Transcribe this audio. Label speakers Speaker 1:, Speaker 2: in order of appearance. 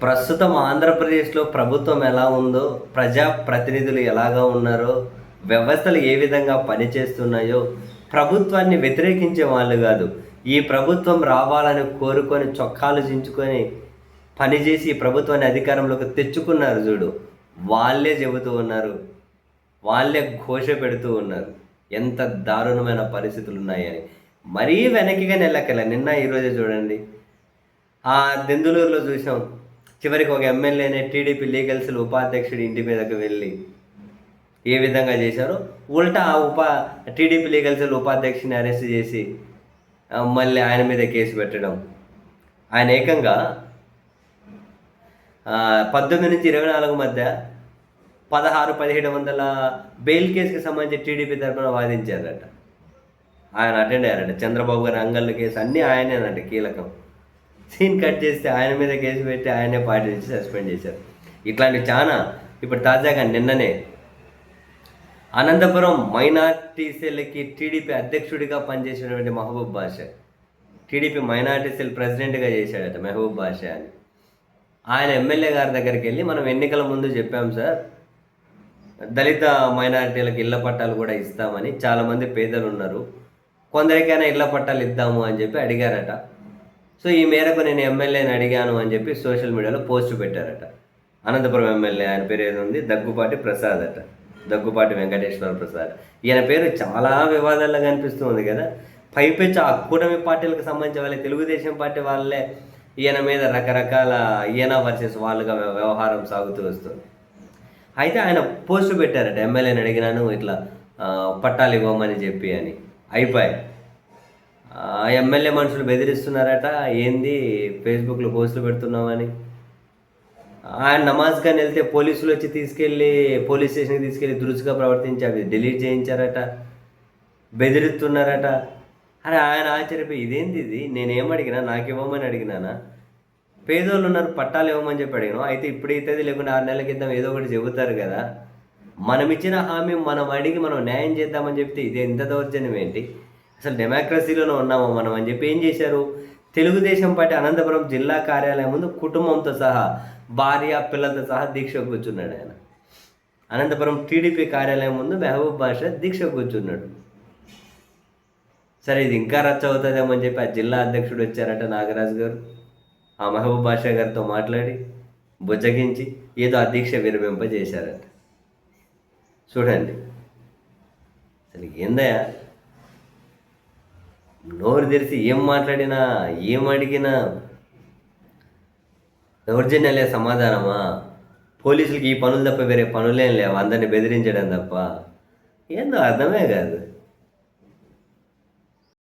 Speaker 1: ప్రస్తుతం ఆంధ్రప్రదేశ్‌లో ప్రభుత్వం ఎలా ఉందో, ప్రజా ప్రతినిధులు ఎలాగా ఉన్నారో, వ్యవస్థలు ఏ విధంగా పనిచేస్తున్నాయో, ప్రభుత్వాన్ని వ్యతిరేకించే వాళ్ళు గాదు. ఈ ప్రభుత్వం రావాలని కోరుకొని చొక్కాలు చించుకొని పనిజేసి ఈ ప్రభుత్వాన్ని అధికారంలోకి తెచ్చుకున్నారు జూడు. వాళ్ళే చెబుతూ ఉన్నారు. వాళ్ళే ఘోష పెడుతూ ఉన్నారు. ఎంత దారుణమైన పరిస్థితులున్నాయని. మరీ వెనక్కిగానెళ్ళక్కర్లే. నిన్న, ఈరోజే చూడండి. దెందులూరులో చూసాం. చివరికి ఒక ఎమ్మెల్యేనే టీడీపీ లీగల్ సెల్ ఉపాధ్యక్షుడి ఇంటి మీదకి వెళ్ళి ఏ విధంగా చేశారో, ఉల్టా టీడీపీ లీగల్ సెల్ ఉపాధ్యక్షుడిని అరెస్ట్ చేసి మళ్ళీ ఆయన మీద కేసు పెట్టడం. ఆయన ఏకంగా 19-24 మధ్య 16,1700 బెయిల్ కేసుకి సంబంధించి టీడీపీ తరఫున వాదించారట. ఆయన అటెండ్ అయ్యారట. చంద్రబాబు గారి అంగళ్ళు కేసు అన్నీ ఆయనేనంట కీలకం. సీన్ కట్ చేస్తే ఆయన మీద కేసు పెట్టి ఆయనే పార్టీ నుంచి సస్పెండ్ చేశారు. ఇట్లాంటివి చాలా. ఇప్పుడు తాజాగా నిన్ననే అనంతపురం మైనార్టీ సెల్కి టీడీపీ అధ్యక్షుడిగా పనిచేసినటువంటి మహబూబ్ బాషా, టీడీపీ మైనార్టీ సెల్ ప్రెసిడెంట్గా చేశాడట మహబూబ్ బాషా అని. ఆయన ఎమ్మెల్యే గారి దగ్గరికి వెళ్ళి, మనం ఎన్నికల ముందు చెప్పాం సార్, దళిత మైనారిటీలకు ఇళ్ల పట్టాలు కూడా ఇస్తామని, చాలామంది పేదలు ఉన్నారు, కొందరికైనా ఇళ్ల పట్టాలు ఇద్దాము అని చెప్పి అడిగారట. సో ఈ మేరకు నేను ఎమ్మెల్యేని అడిగాను అని చెప్పి సోషల్ మీడియాలో పోస్ట్ పెట్టారట. అనంతపురం ఎమ్మెల్యే, ఆయన పేరు ఏదో ఉంది, దగ్గుపాటి ప్రసాద్ అట, దగ్గుపాటి వెంకటేశ్వర ప్రసాద్. ఈయన పేరు చాలా వివాదాల్లో కనిపిస్తూ ఉంది కదా. పైపెచ్చు ఆ కూటమి పార్టీలకు సంబంధించిన వాళ్ళే, తెలుగుదేశం పార్టీ వాళ్ళే ఈయన మీద రకరకాల ఈయన వర్సెస్ వాళ్ళుగా వ్యవహారం సాగుతూ వస్తుంది. అయితే ఆయన పోస్ట్ పెట్టారట, ఎమ్మెల్యేని అడిగినాను ఇట్లా పట్టాలు ఇవ్వమని చెప్పి అని. అయిపోయి ఎమ్మెల్యే మనుషులు బెదిరిస్తున్నారట, ఏంది ఫేస్బుక్లో పోస్టులు పెడుతున్నామని. ఆయన నమాజ్ ఖాన్ వెళ్తే పోలీసులు వచ్చి తీసుకెళ్ళి పోలీస్ స్టేషన్కి తీసుకెళ్ళి దురుసుగా ప్రవర్తించి అవి డిలీట్ చేయించారట, బెదిరిస్తున్నారట. అరే ఆయన ఆశ్చర్యపోయి, ఇదేంది ఇది, నేనేమడిగినా, నాకు ఇవ్వమని అడిగినానా, పేదోళ్ళు ఉన్నారు పట్టాలు ఇవ్వమని చెప్పి అడిగినాం, అయితే ఇప్పుడు అవుతుంది లేకుండా 6 నెలల క్రితం ఏదో ఒకటి చెబుతారు కదా, మనం ఇచ్చిన హామీ మనం అడిగి మనం న్యాయం చేద్దామని చెప్తే ఇది ఎంత దౌర్జన్యం ఏంటి, అసలు డెమోక్రసీలోనే ఉన్నామో మనం అని చెప్పి ఏం చేశారు, తెలుగుదేశం పార్టీ అనంతపురం జిల్లా కార్యాలయం ముందు కుటుంబంతో సహా, భార్య పిల్లలతో సహా దీక్షకు కూర్చున్నాడు ఆయన. అనంతపురం టీడీపీ కార్యాలయం ముందు మహబూబ్ బాషా దీక్షకు కూర్చున్నాడు. సరే ఇది ఇంకా రచ్చ అవుతుందేమో అని చెప్పి ఆ జిల్లా అధ్యక్షుడు వచ్చారట, నాగరాజు గారు. ఆ మహబూబ్ బాషా గారితో మాట్లాడి బుజ్జగించి ఏదో ఆ దీక్ష విరమింపజేశారట. చూడండి అసలు ఏందయ్యా, నోరు తెరిచి ఏం మాట్లాడినా ఏం అడిగినా దౌర్జన్యాలే సమాధానమా? పోలీసులకి ఈ పనులు తప్ప వేరే పనులేం లేవు, అందరిని బెదిరించడం తప్ప. ఏందో అర్థమే కాదు.